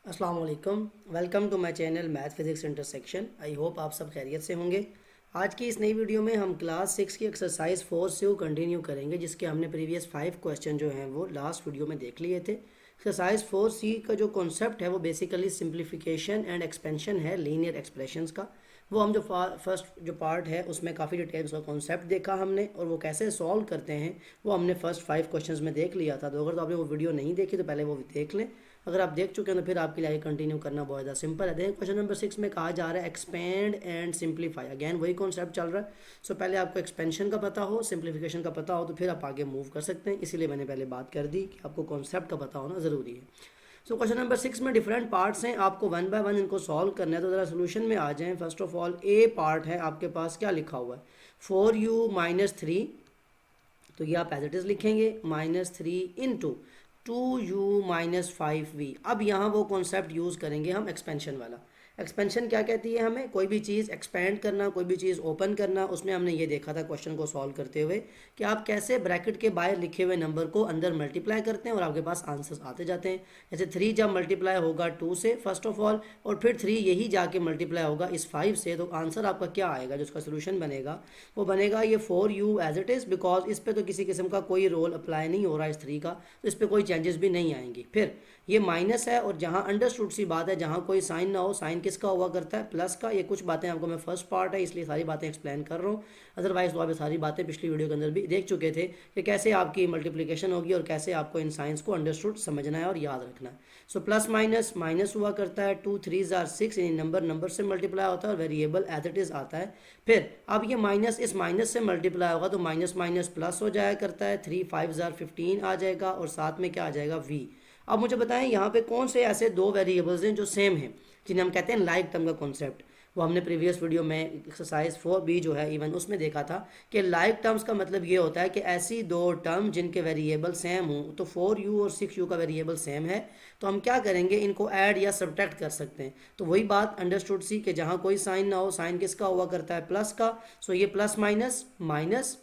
अस्सलाम वालेकुम। Welcome to my channel math physics intersection. I hope आप सब खैरियत से होंगे। आज की इस नई वीडियो में हम क्लास 6 की एक्सरसाइज 4 से कंटिन्यू करेंगे, जिसके हमने प्रीवियस 5 क्वेश्चन जो हैं वो लास्ट वीडियो में देख लिए थे। एक्सरसाइज 4C का जो कॉन्सेप्ट है वो बेसिकली सिंप्लीफिकेशन एंड एक्सपेंशन है लीनियर एक्सप्रेशंस का। वो हम जो फर्स्ट जो पार्ट है उसमें काफ़ी डिटेल्स का कॉन्सेप्ट देखा हमने, और वो कैसे सॉल्व करते हैं वो हमने फर्स्ट 5 क्वेश्चंस में देख लिया था। तो अगर तो आपने वो वीडियो नहीं देखी तो पहले वो देख लें। अगर आप देख चुके हैं तो फिर आपके लिए कंटिन्यू करना बहुत ज़्यादा सिंपल है। देखिए क्वेश्चन नंबर 6 में कहा जा रहा है एक्सपेंड एंड सिंप्लीफाई। अगेन वही कॉन्सेप्ट चल रहा है। सो पहले आपको एक्सपेंशन का पता हो, सिंप्लीफिकेशन का पता हो, तो फिर आप आगे मूव कर सकते हैं। इसीलिए मैंने पहले बात कर दी कि आपको कॉन्सेप्ट का पता होना ज़रूरी है। सो क्वेश्चन नंबर 6 में डिफरेंट पार्ट्स हैं, आपको वन बाय वन इनको सॉल्व करना है। तो ज़रा सोल्यूशन में आ जाएं। First of all A part है आपके पास, क्या लिखा हुआ है 4u-3। तो ये आप एज इट इज़ लिखेंगे -3 इंटू 2u-5v। अब यहाँ वो कॉन्सेप्ट यूज़ करेंगे हम एक्सपेंशन वाला। एक्सपेंशन क्या कहती है? हमें कोई भी चीज़ एक्सपेंड करना, कोई भी चीज़ ओपन करना। उसमें हमने ये देखा था क्वेश्चन को सॉल्व करते हुए कि आप कैसे ब्रैकेट के बाहर लिखे हुए नंबर को अंदर मल्टीप्लाई करते हैं और आपके पास आंसर्स आते जाते हैं। जैसे 3 जब मल्टीप्लाई होगा 2 से फर्स्ट ऑफ ऑल, और फिर 3 यही जाके मल्टीप्लाई होगा इस 5 से, तो आंसर आपका क्या आएगा? जो उसका सोल्यूशन बनेगा वो बनेगा ये 4u as it is, because इस पर तो किसी किस्म का कोई रोल अप्लाई नहीं हो रहा इस 3 का, तो इस पर कोई चेंजेस भी नहीं आएंगी। फिर ये माइनस है, और जहाँ अंडरस्टूड सी बात है, जहाँ कोई साइन ना हो, साइन किसका हुआ करता है? प्लस का। ये कुछ बातें आपको मैं फर्स्ट पार्ट है इसलिए सारी बातें एक्सप्लेन कर रहा हूँ, अदरवाइज तो आप ये सारी बातें पिछली वीडियो के अंदर भी देख चुके थे कि कैसे आपकी मल्टीप्लिकेशन होगी और कैसे आपको इन साइंस को अंडरस्टूड समझना है और याद रखना है। सो प्लस माइनस माइनस हुआ करता है, 2 3 जार 6, यानी नंबर नंबर से मल्टीप्लाई होता है और वेरिएबल एज इट इज़ आता है। फिर अब ये माइनस इस माइनस से मल्टीप्लाई होगा तो माइनस माइनस प्लस हो जाया करता है, 3 5 जार 15 आ जाएगा, और साथ में क्या आ जाएगा? वी। अब मुझे बताएं यहाँ पे कौन से ऐसे दो वेरिएबल्स हैं जो सेम हैं, जिन्हें हम कहते हैं लाइक टर्म का कॉन्सेप्ट। वो हमने प्रीवियस वीडियो में एक्सरसाइज 4B जो है इवन उसमें देखा था कि लाइक टर्म्स का मतलब ये होता है कि ऐसी दो टर्म जिनके वेरिएबल सेम हों। तो 4u और 6u का वेरिएबल सेम है, तो हम क्या करेंगे? इनको ऐड या सब्ट्रैक्ट कर सकते हैं। तो वही बात अंडरस्टूड सी कि जहाँ कोई साइन ना हो, साइन किसका हुआ करता है? प्लस का। सो ये plus minus minus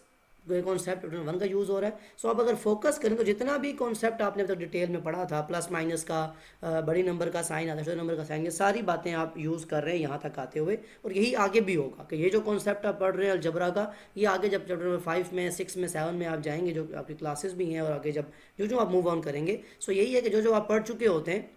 concept one का यूज़ हो रहा है। सो अब अगर फोकस करें तो जितना भी कॉन्सेप्ट आपने अब तक डिटेल में पढ़ा था, प्लस माइनस का, बड़ी नंबर का साइन आता है, छोटे नंबर का साइन, ये सारी बातें आप यूज़ कर रहे हैं यहाँ तक आते हुए, और यही आगे भी होगा कि ये जो कॉन्सेप्ट आप पढ़ रहे हैं अलजबरा का, ये आगे जब चैप्टर नंबर 5 में 6 में 7 में आप जाएंगे, जो आपकी क्लासेस भी हैं, और आगे जब जो जो आप मूव ऑन करेंगे, सो यही है कि जो जो आप पढ़ चुके होते हैं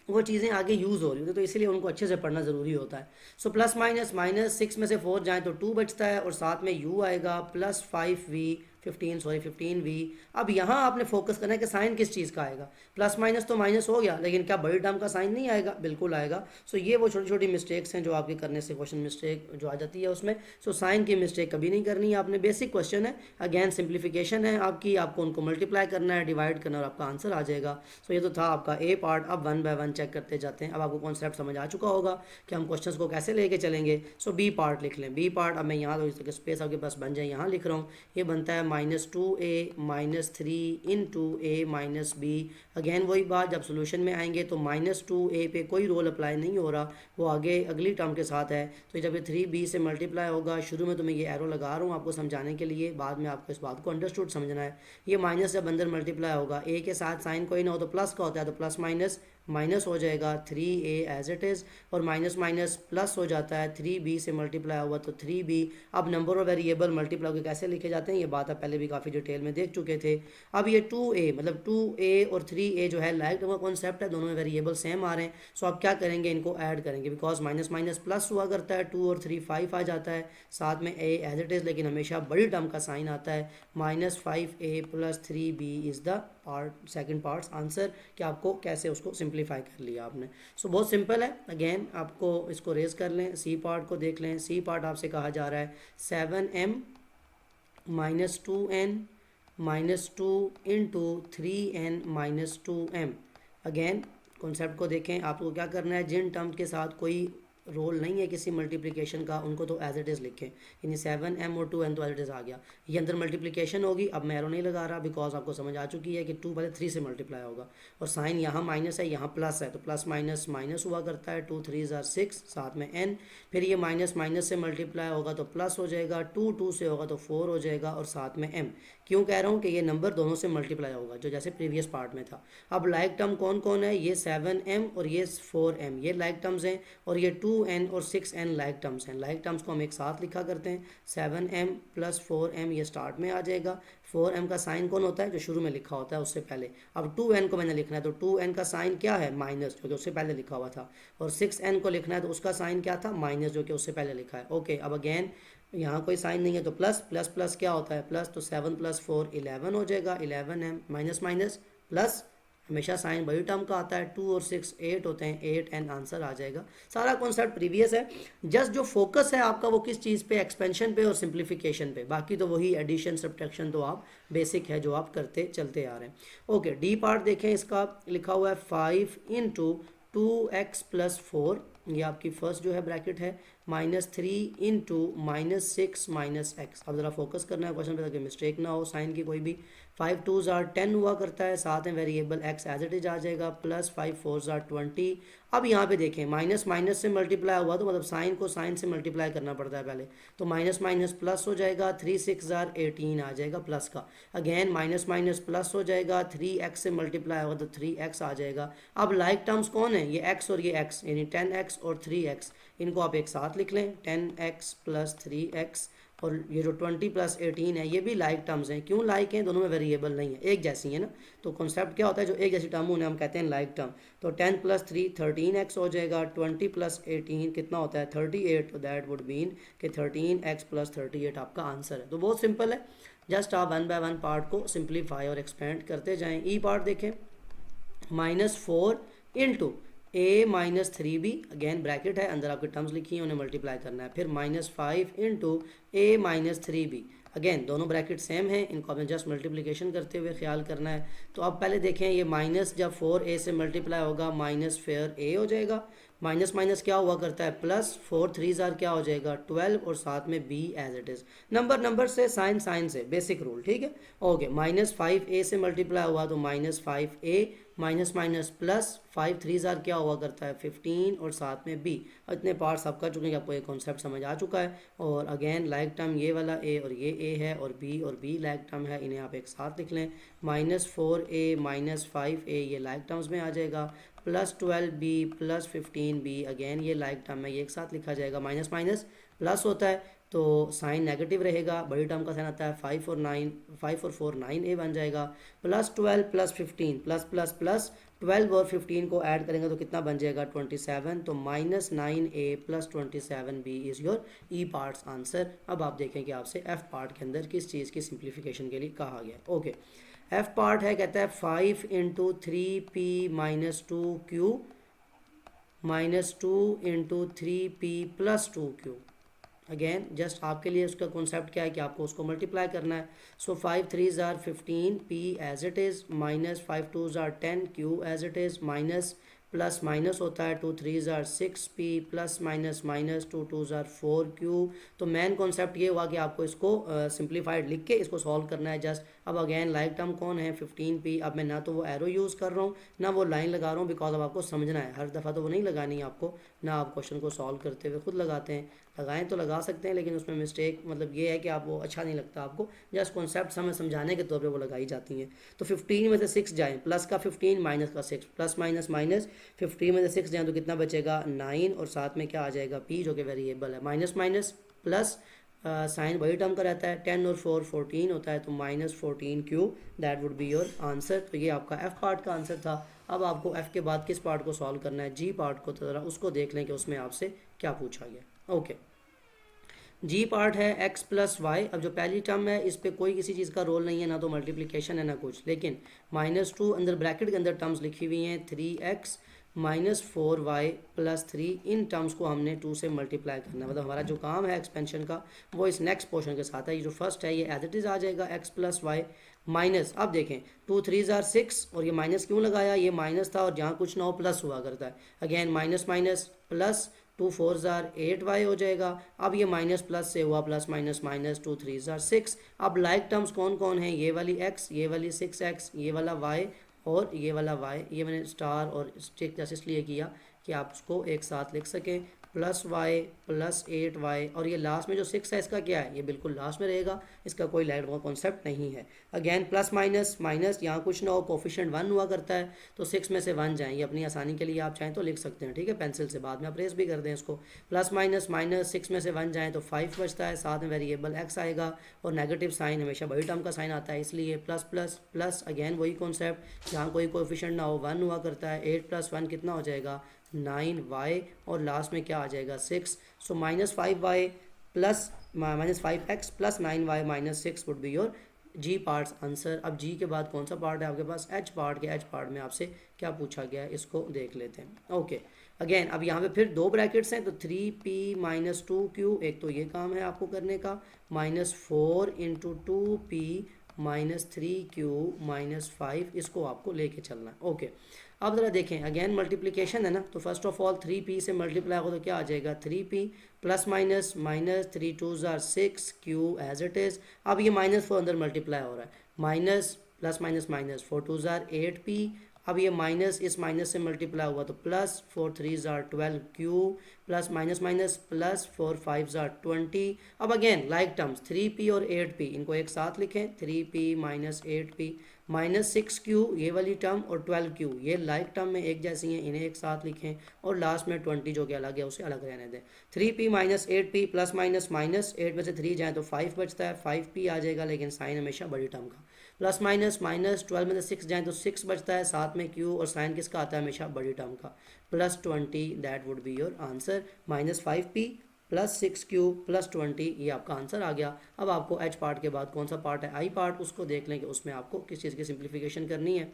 वो चीज़ें आगे यूज़ हो रही होती है, तो इसीलिए उनको अच्छे से पढ़ना ज़रूरी होता है। सो प्लस माइनस माइनस 6 में से 4 जाएँ तो 2 बचता है, और साथ में u आएगा प्लस 5v 15v। अब यहाँ आपने फोकस करना है कि साइन किस चीज़ का आएगा। प्लस माइनस तो माइनस हो गया, लेकिन क्या बड़ी टर्म का साइन नहीं आएगा? बिल्कुल आएगा। सो ये वो छोटी छोटी मिस्टेक्स हैं जो आपके करने से क्वेश्चन मिस्टेक जो आ जाती है उसमें। सो साइन की मिस्टेक कभी नहीं करनी है आपने। बेसिक क्वेश्चन है, अगेन सिंप्लीफिकेशन है आपकी, आपको उनको मल्टीप्लाई करना है, डिवाइड करना, और आपका आंसर आ जाएगा। सो ये तो था आपका ए पार्ट। अब वन बाय वन चेक करते जाते हैं। अब आपको कॉन्सेप्ट समझ आ चुका होगा कि हम क्वेश्चंस को कैसे लेके चलेंगे। सो बी पार्ट लिख लें। बी पार्ट अब मैं यहाँ तो स्पेस आपके पास बन जाए, यहाँ लिख रहा हूँ। ये बनता है -2a -3 into a minus B. Again वही बात, जब सोल्यूशन में आएंगे तो -2a पे कोई रोल अप्लाई नहीं हो रहा, वो आगे अगली टर्म के साथ है। तो जब ये 3b से मल्टीप्लाई होगा, शुरू में तो मैं ये एरो लगा रहा हूँ आपको समझाने के लिए, बाद में आपको इस बात को अंडरस्टूड समझना है। ये माइनस जब अंदर मल्टीप्लाई होगा, a के साथ साइन कोई ना हो तो प्लस का होता है, तो प्लस माइनस माइनस हो जाएगा, 3a एज इट इज़, और माइनस माइनस प्लस हो जाता है, 3b से मल्टीप्लाई हुआ तो 3b। अब नंबर और वेरिएबल मल्टीप्लाई होकर कैसे लिखे जाते हैं ये बात आप पहले भी काफ़ी डिटेल में देख चुके थे। अब ये 2a मतलब 2a और 3a जो है लाइक का कॉन्सेप्ट है, दोनों में वेरिएबल सेम आ रहे हैं। सो आप क्या करेंगे? इनको ऐड करेंगे, बिकॉज माइनस माइनस प्लस हुआ करता है, 2 और 3 5 आ जाता है, साथ में a एज इट इज़, लेकिन हमेशा बड़ी टर्म का साइन आता है। -5a plus 3b is the part second parts answer, कि आपको कैसे उसको सिंप्लीफाई कर लिया आपने। सो बहुत सिंपल है। अगेन आपको इसको रेज कर लें, सी पार्ट को देख लें। सी पार्ट आपसे कहा जा रहा है 7m -2n -2 into 3n -2m। Again concept को देखें, आपको क्या करना है? जिन टर्म के साथ कोई रोल नहीं है किसी मल्टीप्लिकेशन का, उनको तो एज इट इज़ लिखें। यानी 7m और 2n तो एज इट इज़ आ गया। ये अंदर मल्टीप्लिकेशन होगी, अब मैं एरो नहीं लगा रहा, बिकॉज आपको समझ आ चुकी है कि 2 पहले 3 से मल्टीप्लाई होगा, और साइन यहाँ माइनस है, यहाँ प्लस है, तो प्लस माइनस माइनस हुआ करता है, 2 3 जार 6, साथ में n। फिर ये माइनस माइनस से मल्टीप्लाई होगा तो प्लस हो जाएगा, 2 2 से होगा तो 4 हो जाएगा, और साथ में m। क्यों कह रहा हूँ कि ये नंबर दोनों से मल्टीप्लाई होगा जो जैसे प्रीवियस पार्ट में था। अब लाइक टर्म कौन कौन है, ये 7m और ये 4m ये लाइक टर्म्स हैं, और ये 2n और 6n लाइक टर्म्स हैं। लाइक टर्म्स को हम एक साथ लिखा करते हैं, 7m प्लस 4m ये स्टार्ट में आ जाएगा। 4m का साइन कौन होता है, जो शुरू में लिखा होता है उससे पहले। अब 2n को मैंने लिखना है तो 2n का साइन क्या है, माइनस, जो कि उससे पहले लिखा हुआ था। और 6n को लिखना है तो उसका साइन क्या था, माइनस, जो कि उससे पहले लिखा है। ओके, अब अगेन यहाँ कोई साइन नहीं है तो प्लस, प्लस प्लस क्या होता है, प्लस, तो 7 प्लस 4 11 हो जाएगा, 11m माइनस माइनस प्लस, हमेशा साइन बड़ी टर्म का आता है, 2 और 6 8 होते हैं, 8n आंसर आ जाएगा। सारा कॉन्सेप्ट प्रीवियस है, जस्ट जो फोकस है आपका वो किस चीज़ पे, एक्सपेंशन पे और सिंप्लीफिकेशन पे। बाकी तो वही एडिशन सब्ट्रैक्शन तो आप बेसिक है जो आप करते चलते आ रहे हैं। ओके, डी पार्ट देखें, इसका लिखा हुआ है 5 इंटू 2x प्लस 4, ये आपकी फर्स्ट जो है ब्रैकेट है, -3 इंटू -6 माइनस एक्स। अब ज़रा फोकस करना है क्वेश्चन पे ताकि मिस्टेक ना हो साइन की कोई भी। 5 2s are 10 हुआ करता है, साथ में variable x as it is आ जाएगा, प्लस 5 4s are 20। अब यहाँ पे देखें माइनस माइनस से मल्टीप्लाई हुआ तो मतलब साइन को साइन से मल्टीप्लाई करना पड़ता है पहले, तो माइनस माइनस प्लस हो जाएगा, 3 6s are 18 आ जाएगा प्लस का। अगेन माइनस माइनस प्लस हो जाएगा, 3x से मल्टीप्लाई होगा तो 3x आ जाएगा। अब लाइक टर्म्स कौन है, ये x और ये x, यानी 10x और 3x, इनको आप एक साथ लिख लें, 10x प्लस 3x। और ये जो 20 प्लस 18 है ये भी लाइक टर्म्स हैं। क्यों लाइक हैं, दोनों में वेरिएबल नहीं है, एक जैसी है ना। तो कॉन्सेप्ट क्या होता है, जो एक जैसी टर्म उन्हें हम कहते हैं लाइक टर्म। तो 10 प्लस 3 13x हो जाएगा, 20 प्लस 18 कितना होता है 38, तो दैट वुड मीन कि 13x प्लस 38 आपका आंसर है। तो बहुत सिंपल है, जस्ट आप 1 बाय 1 पार्ट को सिंप्लीफाई और एक्सपेंड करते जाएँ। ई पार्ट देखें, -4 into a minus 3b, again bracket है, अंदर आपकी टर्म्स लिखी हैं उन्हें मल्टीप्लाई करना है, फिर -5 into a minus 3b, again दोनों ब्रैकेट सेम हैं, इनको आपने जस्ट मल्टीप्लिकेशन करते हुए ख्याल करना है। तो अब पहले देखें, ये माइनस जब 4a से मल्टीप्लाई होगा माइनस फिर a हो जाएगा, माइनस माइनस क्या हुआ करता है प्लस, 4 3s are क्या हो जाएगा 12, और साथ में b as it is, number number से, साइन साइन से, बेसिक रूल, ठीक है। ओके, -5a से मल्टीप्लाई हुआ तो -5a, minus minus plus, 5 3s are क्या हुआ करता है 15, और साथ में b। इतने पार्ट्स आप कर चुके हैं कि आपको ये कॉन्सेप्ट समझ आ चुका है। और अगेन लाइक टर्म ये वाला a और ये a है, और b लाइक टर्म है, इन्हें आप एक साथ लिख लें, -4a माइनस 5a ये लाइक टर्म्स में आ जाएगा, plus 12b plus 15b, again ये लाइक टर्म है, ये एक साथ लिखा जाएगा, माइनस माइनस प्लस होता है तो साइन नेगेटिव रहेगा, बड़ी टर्म का साइन आता है 5 और 4 9a बन जाएगा, plus 12 plus 15 plus plus plus 12 और 15 को ऐड करेंगे तो कितना बन जाएगा 27, तो -9a plus 27b is your E parts answer. अब आप देखें कि आपसे एफ पार्ट के अंदर किस चीज़ की सिंप्लीफिकेशन के लिए कहा गया। ओके, एफ पार्ट है, कहता है 5 into 3p minus 2q minus 2 into 3p plus 2q। Again just आपके लिए उसका कॉन्सेप्ट क्या है कि आपको उसको मल्टीप्लाई करना है। So 5 3s are 15, p as it is, minus 5 2s are 10, q as it is, minus plus minus होता है, 2 3s are 6p, plus minus minus 2 2s are 4q। तो मेन कॉन्सेप्ट ये हुआ कि आपको इसको सिंप्लीफाइड लिख के इसको सॉल्व करना है जस्ट। अब अगेन लाइक टर्म कौन है 15p, अब मैं ना तो वो एरो यूज़ कर रहा हूँ ना वो लाइन लगा रहा हूँ, बिकॉज अब आपको समझना है, हर दफ़ा तो वो नहीं लगानी है आपको, ना आप क्वेश्चन को सॉल्व करते हुए खुद लगाते हैं, लगाएं तो लगा सकते हैं लेकिन उसमें मिस्टेक मतलब ये है कि आप वो अच्छा नहीं लगता आपको, जस्ट कॉन्सेप्ट हमें समझाने के तौर पे वो लगाई जाती हैं। तो 15 में से 6 जाएं, प्लस का 15 माइनस का 6, प्लस माइनस माइनस, 15 में से 6 जाएं तो कितना बचेगा 9, और साथ में क्या आ जाएगा p जो कि वेरिएबल है, माइनस माइनस प्लस, साइन वही टर्म का रहता है, 10 और 4 14 होता है, तो -14q, that would be your answer. तो ये आपका एफ पार्ट का आंसर था। अब आपको एफ के बाद किस पार्ट को सॉल्व करना है, जी पार्ट को, तो ज़रा उसको देख लें कि उसमें आपसे क्या पूछा गया। ओके, जी पार्ट है x प्लस वाई। अब जो पहली टर्म है इस पर कोई किसी चीज़ का रोल नहीं है, ना तो मल्टीप्लिकेशन है ना कुछ, लेकिन -2 अंदर ब्रैकेट के अंदर टर्म्स लिखी हुई हैं, 3x minus 4y plus 3, in terms को हमने 2 से मल्टीप्लाई करना है। मतलब हमारा जो काम है एक्सपेंशन का वो इस नेक्स्ट पोर्शन के साथ है। ये जो फर्स्ट है ये एज इट इज़ आ जाएगा x प्लस वाई माइनस, अब देखें 2 3s are 6, और ये माइनस क्यों लगाया, ये माइनस था और जहाँ कुछ ना हो प्लस हुआ करता है, again minus minus plus, 2 4s are 8y हो जाएगा। अब ये माइनस प्लस से हुआ plus, minus minus, 2 3s are 6। अब लाइक टर्म्स कौन कौन है, ये वाली x, ये वाली 6x, ये वाला y और ये वाला y, ये मैंने स्टार और स्टिक जैसे इसलिए किया कि आप उसको एक साथ लिख सकें। प्लस वाई प्लस 8y, और ये लास्ट में जो 6 है इसका क्या है, ये बिल्कुल लास्ट में रहेगा, इसका कोई लाइट का कॉन्सेप्ट नहीं है। अगेन प्लस माइनस माइनस, यहाँ कुछ ना हो, कोफिशिएंट 1 हुआ करता है तो 6 में से 1 जाएँ, ये अपनी आसानी के लिए आप चाहें तो लिख सकते हैं, ठीक है, पेंसिल से, बाद में आप रेस भी कर दें इसको। प्लस माइनस माइनस 6 में से 1 जाएँ तो 5 बचता है, साथ में वेरिएबल x आएगा, और नेगेटिव साइन हमेशा बड़ी टर्म का साइन आता है, इसलिए प्लस प्लस प्लस, अगेन वही कॉन्सेप्ट, जहाँ कोई कोफिशिएंट ना हो 1 हुआ करता है, 8 + 1 कितना हो जाएगा 9y, और लास्ट में क्या आ जाएगा 6। So -5y plus -5x plus 9y minus 6 would be your G parts answer. अब जी के बाद कौन सा पार्ट है आपके पास, एच पार्ट के एच पार्ट में आपसे क्या पूछा गया है इसको देख लेते हैं। ओके अगेन अब यहाँ पे फिर दो ब्रैकेट्स हैं, तो 3p - 2q, एक तो ये काम है आपको करने का, -4 × 2p - 3q - 5, इसको आपको लेके चलना है। ओके अब ज़रा देखें, अगेन मल्टीप्लिकेशन है ना, तो फर्स्ट ऑफ ऑल 3p से मल्टीप्लाई हो तो क्या आ जाएगा 3p plus minus minus 3 × 2 = 6 q as it is. अब ये -4 अंदर मल्टीप्लाई हो रहा है, minus plus minus minus 4 × 2 = 8p, अब ये माइनस इस माइनस से मल्टीप्लाई हुआ तो plus 4 × 3 = 12q plus minus minus plus 4 × 5 = 20। अब अगेन लाइक टर्म्स 3p और 8p इनको एक साथ लिखें, 3p - 8p -6q ये वाली टर्म और 12q ये लाइक टर्म में एक जैसी हैं, इन्हें एक साथ लिखें, और लास्ट में 20 जो कि अलग है उसे अलग रहने दें। 3p - 8p plus minus minus 8 में से 3 जाए तो 5 बचता है, 5p आ जाएगा, लेकिन साइन हमेशा बड़ी टर्म का, प्लस माइनस माइनस 12 में से 6 जाए तो 6 बचता है, साथ में q और साइन किसका आता है हमेशा बड़ी टर्म का, plus 20, that would be your answer. -5p plus 6q plus 20, ये आपका आंसर आ गया। अब आपको h पार्ट के बाद कौन सा पार्ट है, i पार्ट, उसको देख लें कि उसमें आपको किस चीज़ की सिंप्लीफिकेशन करनी है।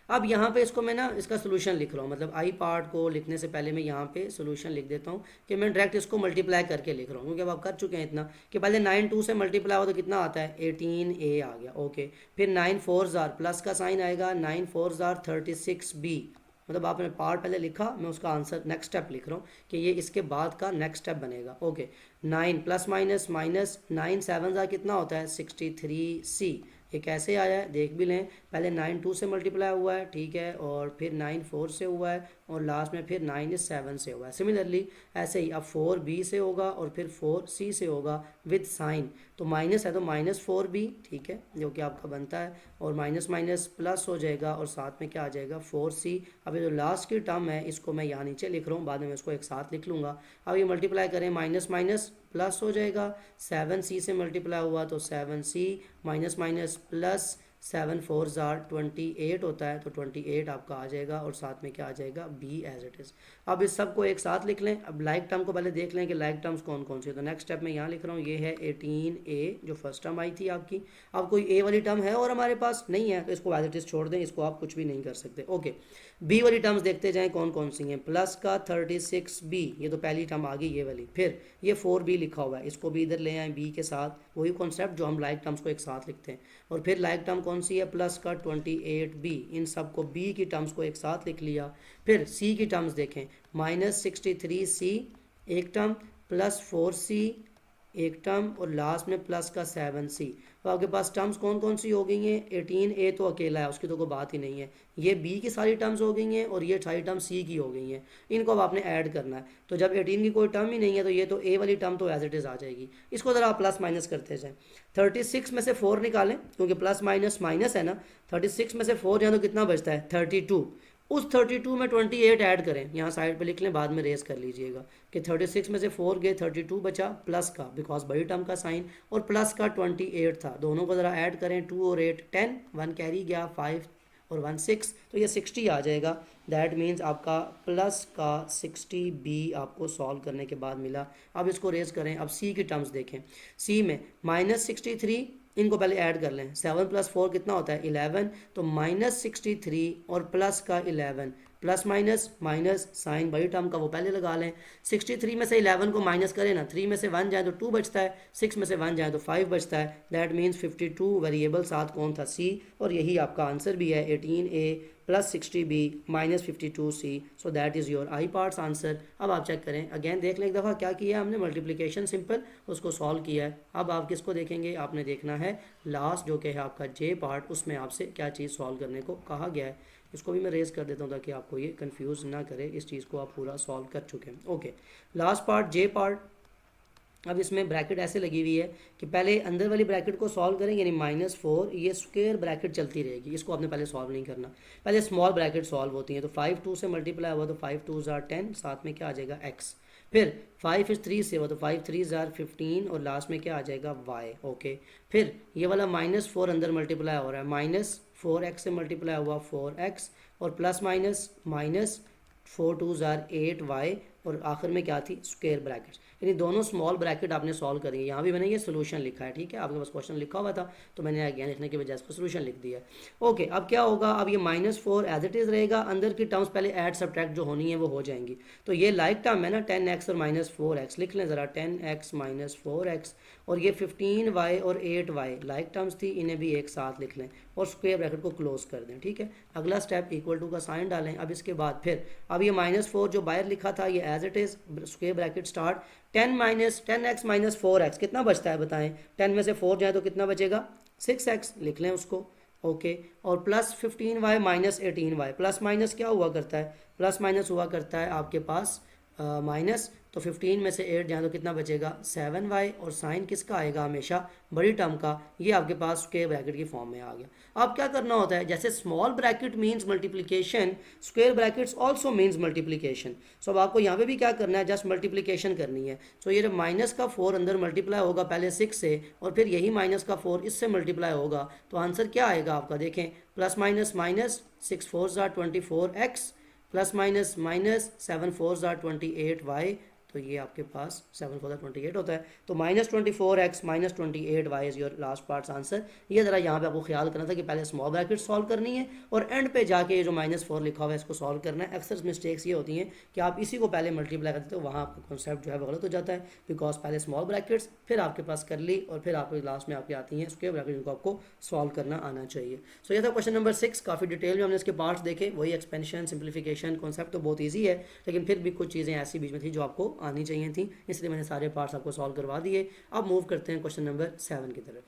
अब यहाँ पे इसको मैं ना इसका सोल्यूशन लिख रहा हूँ, मतलब आई पार्ट को लिखने से पहले मैं यहाँ पे सोल्यूशन लिख देता हूँ कि मैं डायरेक्ट इसको मल्टीप्लाई करके लिख रहा हूँ, क्योंकि अब आप कर चुके हैं इतना कि पहले 9 2 से मल्टीप्लाई हो तो कितना आता है 18a आ गया। ओके फिर 9 4 * प्लस का साइन आएगा, 9 4 * 36b, मतलब आपने पार्ट पहले लिखा, मैं उसका आंसर नेक्स्ट स्टेप लिख रहा हूँ कि ये इसके बाद का नेक्स्ट स्टेप बनेगा। ओके 9 प्लस माइनस माइनस 9 7 कितना होता है 63c, ये कैसे आया है देख भी लें, पहले 9 2 से मल्टीप्लाई हुआ है, ठीक है, और फिर 9 4 से हुआ है, और लास्ट में फिर 9 7 से हुआ है। सिमिलरली ऐसे ही अब 4b से होगा और फिर 4c से होगा विद साइन, तो माइनस है तो -4b, ठीक है, जो कि आपका बनता है, और माइनस माइनस प्लस हो जाएगा, और साथ में क्या आ जाएगा 4c। अब ये जो लास्ट की टर्म है इसको मैं यहाँ नीचे लिख रहा हूँ, बाद में मैं इसको एक साथ लिख लूँगा। अब ये मल्टीप्लाई करें, माइनस माइनस प्लस हो जाएगा, 7c से मल्टीप्लाई हुआ तो 7c माइनस माइनस प्लस 7 4 * 28 होता है, तो 28 आपका आ जाएगा, और साथ में क्या आ जाएगा b एज इट इज़। अब इस सब को एक साथ लिख लें। अब लाइक टर्म को पहले देख लें कि लाइक टर्म्स कौन कौन सी है, तो नेक्स्ट स्टेप में यहाँ लिख रहा हूँ, ये है 18a जो फर्स्ट टर्म आई थी आपकी। अब कोई a वाली टर्म है और हमारे पास नहीं है, तो इसको एज इट इज़ छोड़ दें, इसको आप कुछ भी नहीं कर सकते। ओके b वाली टर्म्स देखते जाएँ कौन कौन सी हैं, प्लस का 36b, ये तो पहली टर्म आ गई ये वाली, फिर ये 4b लिखा हुआ है, इसको भी इधर ले आए b के साथ, वही कॉन्सेप्ट जो हम लाइक टर्म्स को एक साथ लिखते हैं, और फिर लाइक टर्म कौन सी है प्लस का 28b, इन सब को b की टर्म्स को एक साथ लिख लिया। फिर c की टर्म्स देखें, -63c एक टर्म, प्लस 4c एक टर्म, और लास्ट में प्लस का 7c। तो आपके पास टर्म्स कौन कौन सी हो गई हैं, 18a तो अकेला है, उसकी तो कोई बात ही नहीं है, ये b की सारी टर्म्स हो गई हैं, और ये सारी टर्म c की हो गई हैं, इनको अब आपने ऐड करना है। तो जब 18 की कोई टर्म ही नहीं है तो ये तो a वाली टर्म तो एज इट इज़ आ जाएगी। इसको ज़रा आप प्लस माइनस करते जाएँ, 36 में से 4 निकालें, क्योंकि प्लस माइनस माइनस है ना, 36 में से 4 जाए तो कितना बचता है 32, उस 32 में 28 ऐड करें, यहाँ साइड पे लिख लें, बाद में रेस कर लीजिएगा कि 36 में से 4 गए, 32 बचा प्लस का, बिकॉज बड़ी टर्म का साइन, और प्लस का 28 था, दोनों को ज़रा ऐड करें, 2 और 8 10, 1 कैरी गया, 5 और 1 6, तो ये 60 आ जाएगा। दैट मीन्स आपका प्लस का 60b आपको सॉल्व करने के बाद मिला। अब इसको रेस करें, अब c की टर्म्स देखें, c में -63, इनको पहले ऐड कर लें, 7 + 4 कितना होता है 11, तो -63 और प्लस का 11, प्लस माइनस माइनस साइन बड़ी टर्म का वो पहले लगा लें। 63 में से 11 को माइनस करें ना, 3 में से 1 जाए तो 2 बचता है, 6 में से 1 जाए तो 5 बचता है, दैट मीन्स 52 वेरिएबल साथ कौन था c, और यही आपका आंसर भी है 18a plus 60b minus 52c, so that is your I parts answer. अब आप चेक करें, अगेन देख लें एक दफ़ा क्या किया हमने, मल्टीप्लिकेशन सिंपल उसको सॉल्व किया है। अब आप किसको देखेंगे, आपने देखना है लास्ट जो कि है आपका जे पार्ट, उसमें आपसे क्या चीज़ सॉल्व करने को कहा गया है। इसको भी मैं रेज कर देता हूँ ताकि आपको ये कंफ्यूज ना करे, इस चीज़ को आप पूरा सॉल्व कर चुके हैं। ओके, लास्ट पार्ट जे पार्ट। अब इसमें ब्रैकेट ऐसे लगी हुई है कि पहले अंदर वाली ब्रैकेट को सॉल्व करेंगे, यानी -4, ये स्क्वायर ब्रैकेट चलती रहेगी, इसको आपने पहले सॉल्व नहीं करना, पहले स्मॉल ब्रैकेट सॉल्व होती हैं। तो 5 2 से मल्टीप्लाई हुआ तो 5 2 ज़ार 10, साथ में क्या आ जाएगा x, फिर 5 इस 3 से हुआ तो 5 3 ज़ार 15, और लास्ट में क्या आ जाएगा y। ओके, फिर ये वाला -4 अंदर मल्टीप्लाई हो रहा है, -4x से मल्टीप्लाई हुआ 4x, और प्लस माइनस माइनस 4 2 ज़ार 8y, और आखिर में क्या थी, स्क्वायर ब्रैकेट। यानी दोनों स्मॉल ब्रैकेट आपने सॉल्व करी है। यहाँ भी मैंने ये सोल्यूशन लिखा है, ठीक है, आपके पास क्वेश्चन लिखा हुआ था तो मैंने अगेन लिखने की वजह से सोल्यूशन लिख दिया है। ओके, अब क्या होगा, अब ये -4 एज इट इज़ रहेगा, अंदर की टर्म्स पहले ऐड सब्ट्रैक्ट जो होनी है वो हो जाएंगी। तो ये लाइक टर्म है ना 10x और -4x, लिख लें ज़रा, 10x -4x, और ये 15y और 8y लाइक टर्म्स थी, इन्हें भी एक साथ लिख लें और स्क्वायर ब्रैकेट को क्लोज कर दें। ठीक है, अगला स्टेप इक्वल टू का साइन डालें। अब इसके बाद फिर अब ये -4 जो बाहर लिखा था ये as it is, square bracket start, 10x - 4x कितना बचता है बताएं, 10 में से 4 जाए तो कितना बचेगा, 6x, लिख लें उसको। ओके, और plus 15y - 18y, plus minus क्या हुआ करता है, प्लस माइनस हुआ करता है आपके पास माइनस, तो 15 में से 8 जाए तो कितना बचेगा, 7y, और साइन किसका आएगा, हमेशा बड़ी टर्म का, ये आपके पास स्क्वायर ब्रैकेट की फॉर्म में आ गया। अब क्या करना होता है, जैसे small bracket means multiplication, square brackets also means multiplication. So अब आपको यहाँ पे भी क्या करना है, जस्ट मल्टीप्लिकेशन करनी है। सो ये माइनस का 4 अंदर मल्टीप्लाई होगा पहले 6 से, और फिर यही माइनस का 4 इससे मल्टीप्लाई होगा, तो आंसर क्या आएगा आपका, देखें, प्लस माइनस माइनस 6 4 ज़ार 24x, प्लस माइनस माइनस 7 4 ज़ार 28y, तो ये आपके पास 7 4 28 होता है। तो -24x - 28y is your last parts answer. ये ज़रा यहाँ पे आपको ख्याल करना था कि पहले स्मॉल ब्रैकेट सॉल्व करनी है और एंड पे जाके ये जो -4 लिखा हुआ है इसको सॉल्व करना है। अक्सर मिस्टेक्स ये होती हैं कि आप इसी को पहले मल्टीप्लाई करते हो, तो वहाँ आपका कॉन्सेप्ट जो है वो गलत हो जाता है, बिकॉज पहले स्मॉल ब्रैकेट्स, फिर आपके पास कर ली, और फिर आपके लास्ट में आपकी आती हैं स्क्वायर ब्रैकेट, जिनको आपको सॉल्व करना आना चाहिए। सो ये था क्वेश्चन नंबर 6, काफ़ी डिटेल में हमने इसके पार्ट्स देखे, वही एक्सपेंशन, सिंप्लीफिकेशन, कॉन्सेप्ट तो बहुत ईजी है, लेकिन फिर भी कुछ चीज़ें ऐसी बीच में थी जो आपको आनी चाहिए थी, इसलिए मैंने सारे पार्ट्स आपको सॉल्व करवा दिए। अब मूव करते हैं क्वेश्चन नंबर 7 की तरफ।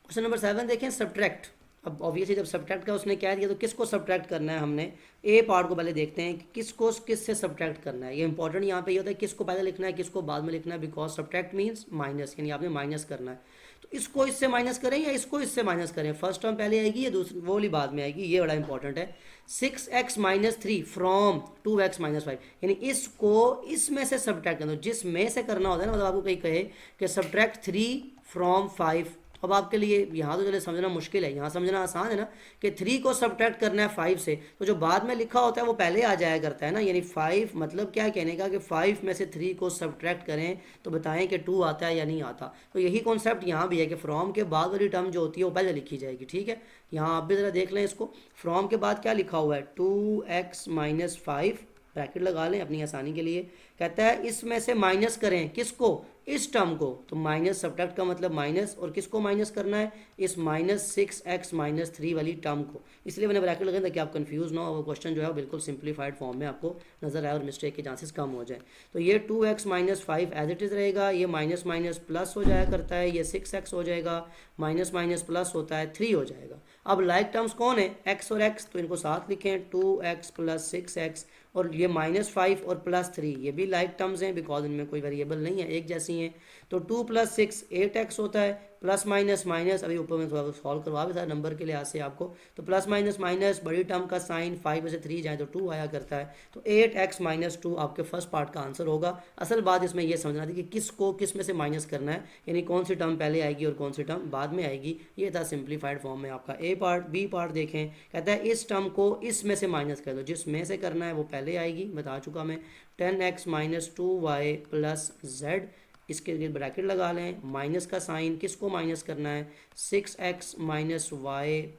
क्वेश्चन नंबर 7 देखें, सब्ट्रैक्ट। अब ऑब्वियसली जब सब्ट्रैक्ट का उसने क्या दिया तो किसको सब्ट्रैक्ट करना है, हमने ए पार्ट को पहले देखते हैं कि किसको किस से सब्ट्रैक्ट करना है। ये इंपॉर्टेंट यहाँ पे ये होता है किसको पहले लिखना है किसको बाद में लिखना है, बिकॉज सब्ट्रैक्ट मीन्स माइनस, यानी आपने माइनस करना है। तो इसको इससे माइनस करें या इसको इससे माइनस करें, फर्स्ट टर्म पहले आएगी या दूसरी वो वाली बाद में आएगी, ये बड़ा इंपॉर्टेंट है। 6x - 3 फ्रॉम 2x - 5, यानी इसको इसमें से सब्ट्रैक्ट करना, जिसमें से करना होता है ना, मतलब आपको कहीं कहे कि सब्ट्रैक्ट 3 फ्रॉम 5, अब आपके लिए यहाँ तो चले समझना मुश्किल है, यहाँ समझना आसान है ना, कि 3 को सब्ट्रैक्ट करना है 5 से, तो जो बाद में लिखा होता है वो पहले आ जाया करता है ना, यानी 5 मतलब क्या कहने का कि 5 में से 3 को सब्ट्रैक्ट करें तो बताएं कि 2 आता है या नहीं आता। तो यही कॉन्सेप्ट यहाँ भी है कि फ्रॉम के बाद वाली टर्म जो होती है वो पहले लिखी जाएगी। ठीक है, यहाँ आप भी ज़रा देख लें इसको, फ्रॉम के बाद क्या लिखा हुआ है, 2x - 5, ब्रैकेट लगा लें अपनी आसानी के लिए, कहता है इसमें से माइनस करें किसको, इस टर्म को, तो माइनस सब्ट्रैक्ट का मतलब माइनस, और किसको माइनस करना है, इस -6x - 3 वाली टर्म को, इसलिए मैंने ब्रैकेट लगाया ताकि आप कंफ्यूज ना हो, वो क्वेश्चन जो है वो बिल्कुल सिंप्लीफाइड फॉर्म में आपको नजर आए और मिस्टेक के चांसेस कम हो जाए। तो ये 2x - 5 एज इट इज़ रहेगा, ये माइनस माइनस प्लस हो जाया करता है, ये 6x हो जाएगा, माइनस माइनस प्लस होता है 3 हो जाएगा। अब लाइक टर्म्स कौन है, x और x, तो इनको साथ लिखें, 2x + 6x, और ये -5 और +3 ये भी लाइक टर्म्स हैं बिकॉज इनमें कोई वेरिएबल नहीं है, एक जैसी हैं। तो 2 + 6 8x होता है, प्लस माइनस माइनस, अभी ऊपर में थोड़ा सॉल्व करवा भी था नंबर के लिहाज से आपको, तो प्लस माइनस माइनस बड़ी टर्म का साइन 5 में से 3 जाए तो 2 आया करता है, तो 8x - 2 आपके फर्स्ट पार्ट का आंसर होगा। असल बात इसमें यह समझना थी कि किसको किस में से माइनस करना है, यानी कौन सी टर्म पहले आएगी और कौन सी टर्म बाद में आएगी, ये था सिंप्लीफाइड फॉर्म में आपका ए पार्ट। बी पार्ट देखें, कहता है इस टर्म को इसमें से माइनस कर दो, जिसमें से करना है वो पहले आएगी, बता चुका मैं, 10x - 2y + z, इसके लिए ब्रैकेट लगा लें, माइनस का साइन, किसको माइनस करना है, 6x - y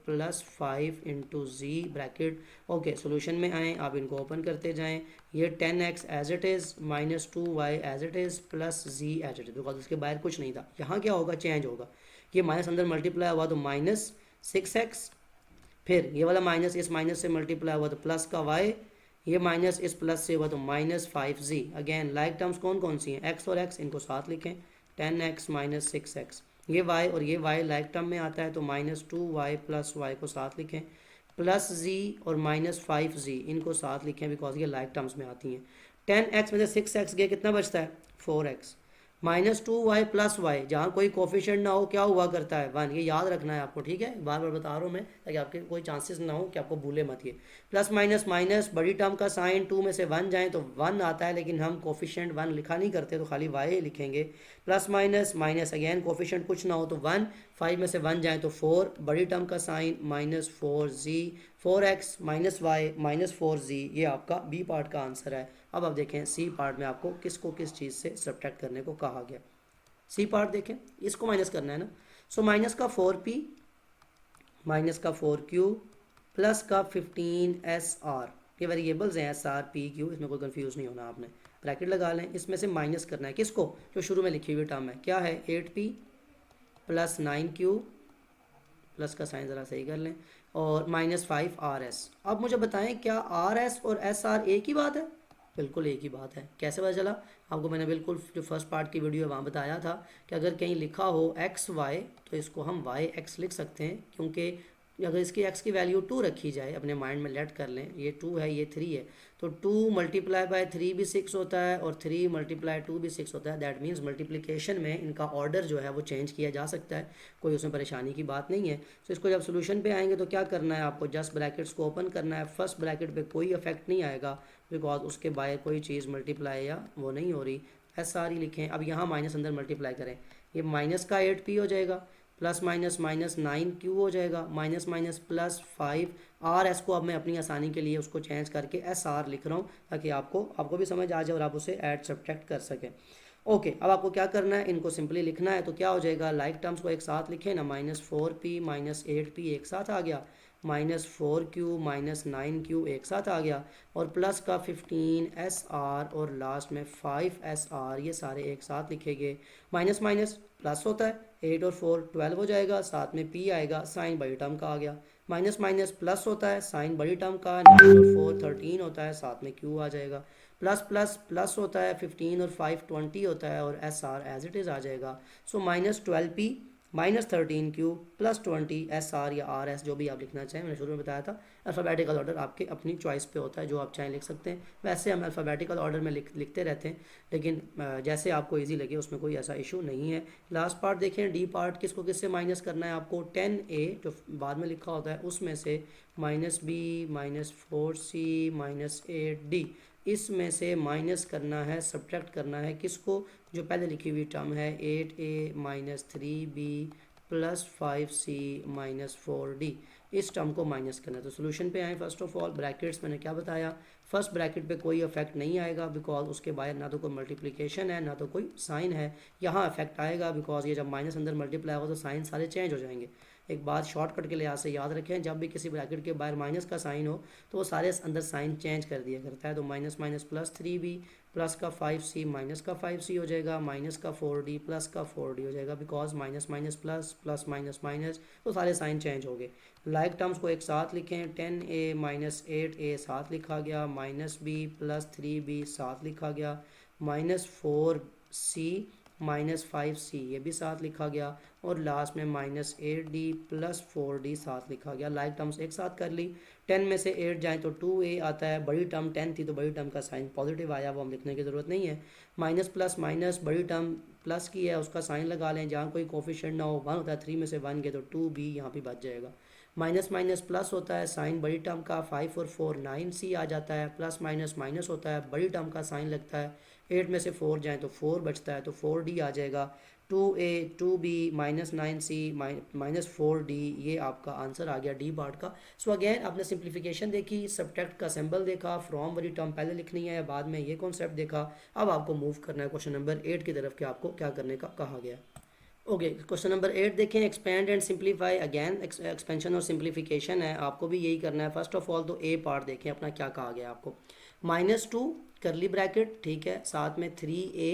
+ 5 × z ब्रैकेट। ओके, सॉल्यूशन में आएँ, आप इनको ओपन करते जाएं, ये 10x as it is -2y as it is plus z as it is, because इसके बाहर कुछ नहीं था। यहाँ क्या होगा, चेंज होगा, ये माइनस अंदर मल्टीप्लाई हुआ तो -6x फिर ये वाला माइनस इस माइनस से मल्टीप्लाई हुआ तो प्लस का वाई, ये माइनस इस प्लस से हुआ तो -5z। अगेन लाइक टर्म्स कौन कौन सी हैं, x और x, इनको साथ लिखें, 10x माइनस 6x। ये y और ये y लाइक टर्म में आता है तो -2y प्लस y को साथ लिखें, प्लस z और -5z इनको साथ लिखें बिकॉज ये लाइक टर्म्स में आती हैं। 10x में से 6x गया, कितना बचता है 4x। -2y प्लस वाई, जहाँ कोई कोफिशिएंट ना हो क्या हुआ करता है 1, ये याद रखना है आपको, ठीक है, बार बार बता रहा हूँ मैं ताकि आपके कोई चांसेस ना हो कि आपको भूले मत। ये प्लस माइनस माइनस, बड़ी टर्म का साइन 2 में से 1 जाए तो 1 आता है, लेकिन हम कोफिशिएंट 1 लिखा नहीं करते तो खाली वाई लिखेंगे। Plus minus minus, again coefficient कुछ ना हो तो 1, 5 में से 1 जाए तो 4, बड़ी टर्म का sign -4z, 4x minus Y -4z, ये आपका बी पार्ट का आंसर है। अब आप देखें सी पार्ट में आपको किसको किस चीज़ से सब्ट्रैक्ट करने को कहा गया। सी पार्ट देखें, इसको माइनस करना है ना, सो माइनस का 4p माइनस का 4q प्लस का 15SR, ये वेरिएबल्स हैं SR, PQ, इसमें कोई कंफ्यूज नहीं होना आपने, ब्रैकेट लगा लें। इसमें से माइनस करना है किसको, जो शुरू में लिखी हुई टर्म है, क्या है 8p प्लस 9q, प्लस का साइन ज़रा सही कर लें, और -5RS। अब मुझे बताएं क्या RS और SR एक ही बात है, बिल्कुल एक ही बात है। कैसे पता चला आपको, मैंने बिल्कुल जो फर्स्ट पार्ट की वीडियो है वहाँ बताया था कि अगर कहीं लिखा हो XY तो इसको हम YX लिख सकते हैं, क्योंकि अगर इसकी x की वैल्यू 2 रखी जाए, अपने माइंड में लेट कर लें, ये 2 है ये 3 है, तो 2 मल्टीप्लाई बाय 3 भी 6 होता है और 3 मल्टीप्लाई 2 भी 6 होता है। दैट मीन्स मल्टीप्लिकेशन में इनका ऑर्डर जो है वो चेंज किया जा सकता है, कोई उसमें परेशानी की बात नहीं है। तो इसको जब सोल्यूशन पे आएंगे तो क्या करना है आपको, जस्ट ब्रैकेट्स को ओपन करना है, फर्स्ट ब्रैकेट पे कोई इफेक्ट नहीं आएगा बिकॉज उसके बाहर कोई चीज़ मल्टीप्लाई या वो नहीं हो रही, SR ही लिखें। अब यहाँ माइनस अंदर मल्टीप्लाई करें, ये माइनस का 8p हो जाएगा, प्लस माइनस माइनस 9q हो जाएगा, माइनस माइनस प्लस 5RS को अब मैं अपनी आसानी के लिए उसको चेंज करके SR लिख रहा हूँ ताकि आपको भी समझ आ जाए और आप उसे ऐड सब्ट्रैक्ट कर सकें। ओके, अब आपको क्या करना है, इनको सिंपली लिखना है। तो क्या हो जाएगा, लाइक टर्म्स को एक साथ लिखें ना, -4p माइनस 8p एक साथ आ गया, -4q माइनस 9q एक साथ आ गया, और प्लस का 15SR और लास्ट में 5SR, ये सारे एक साथ लिखेंगे। माइनस माइनस प्लस होता है, 8 और 4 12 हो जाएगा, साथ में p आएगा, साइन बड़ी टर्म का आ गया। माइनस माइनस प्लस होता है, साइन बड़ी टर्म का, 9 और 4 13 होता है, साथ में q आ जाएगा। प्लस प्लस प्लस होता है, 15 और 5 20 होता है, और SR एज इट इज़ आ जाएगा। सो -12p -13q प्लस 20SR या RS, जो भी आप लिखना चाहें, मैंने शुरू में बताया था अल्फ़ाबेटिकल ऑर्डर आपके अपनी चॉइस पे होता है, जो आप चाहें लिख सकते हैं। वैसे हम अल्फ़ाबेटिकल ऑर्डर में लिखते रहते हैं, लेकिन जैसे आपको इजी लगे उसमें कोई ऐसा इशू नहीं है। लास्ट पार्ट देखें, डी पार्ट, किसको किससे माइनस करना है आपको, 10a जो बाद में लिखा होता है उसमें से -b -4c -8d, इसमें से माइनस करना है, सब्ट्रैक्ट करना है किसको, जो पहले लिखी हुई टर्म है 8a -3b plus 5c -4d, इस टर्म को माइनस करना है। तो सोल्यूशन पे आए, फर्स्ट ऑफ ऑल ब्रैकेट्स मैंने क्या बताया, फर्स्ट ब्रैकेट पे कोई इफेक्ट नहीं आएगा बिकॉज उसके बाहर ना तो कोई मल्टीप्लिकेशन है ना तो कोई साइन है। यहाँ इफेक्ट आएगा बिकॉज ये जब माइनस अंदर मल्टीप्लाई होगा तो साइन सारे चेंज हो जाएंगे। एक बात शॉर्टकट के लिहाज से याद रखें, जब भी किसी ब्रैकेट के बाहर माइनस का साइन हो तो वो सारे अंदर साइन चेंज कर दिया करता है। तो minus minus plus 3b plus का 5c माइनस का 5c हो जाएगा, माइनस का 4d प्लस का 4d हो जाएगा, because minus minus plus plus minus minus, तो सारे साइन चेंज हो गए। लाइक टर्म्स को एक साथ लिखें, 10a -8a साथ लिखा गया, -b प्लस 3b साथ लिखा गया, -4c -5c ये भी साथ लिखा गया, और लास्ट में -8d प्लस 4d साथ लिखा गया। लाइक टर्म्स एक साथ कर ली, 10 में से 8 जाए तो 2a आता है, बड़ी टर्म 10 थी तो बड़ी टर्म का साइन पॉजिटिव आया, वो हम लिखने की ज़रूरत नहीं है। माइनस प्लस माइनस, बड़ी टर्म प्लस की है उसका साइन लगा लें, जहाँ कोई कोफिशिएंट ना हो, 1 होता है, 3 में से 1 गए तो 2b यहाँ पे बच जाएगा। माइनस माइनस प्लस होता है, साइन बड़ी टर्म का, 5 और 4 9c आ जाता है, प्लस माइनस माइनस होता है, बड़ी टर्म का साइन लगता है, 8 में से 4 जाएँ तो 4 बचता है तो 4d आ जाएगा। 2a 2b -9c -4d, ये आपका आंसर आ गया डी पार्ट का। सो अगेन आपने सिंप्लीफिकेशन देखी, सब्ट्रैक्ट का सिंबल देखा, फ्रॉम वाली टर्म पहले लिखनी है, बाद में ये कॉन्सेप्ट देखा। अब आपको मूव करना है क्वेश्चन नंबर 8 की तरफ कि आपको क्या करने का कहा गया। ओके, क्वेश्चन नंबर 8 देखें, expand and simplify. Again expansion और सिंप्लीफिकेशन है, आपको भी यही करना है। फर्स्ट ऑफ ऑल तो ए पार्ट देखें अपना क्या कहा गया आपको, -2 करली ब्रैकेट, ठीक है, साथ में 3a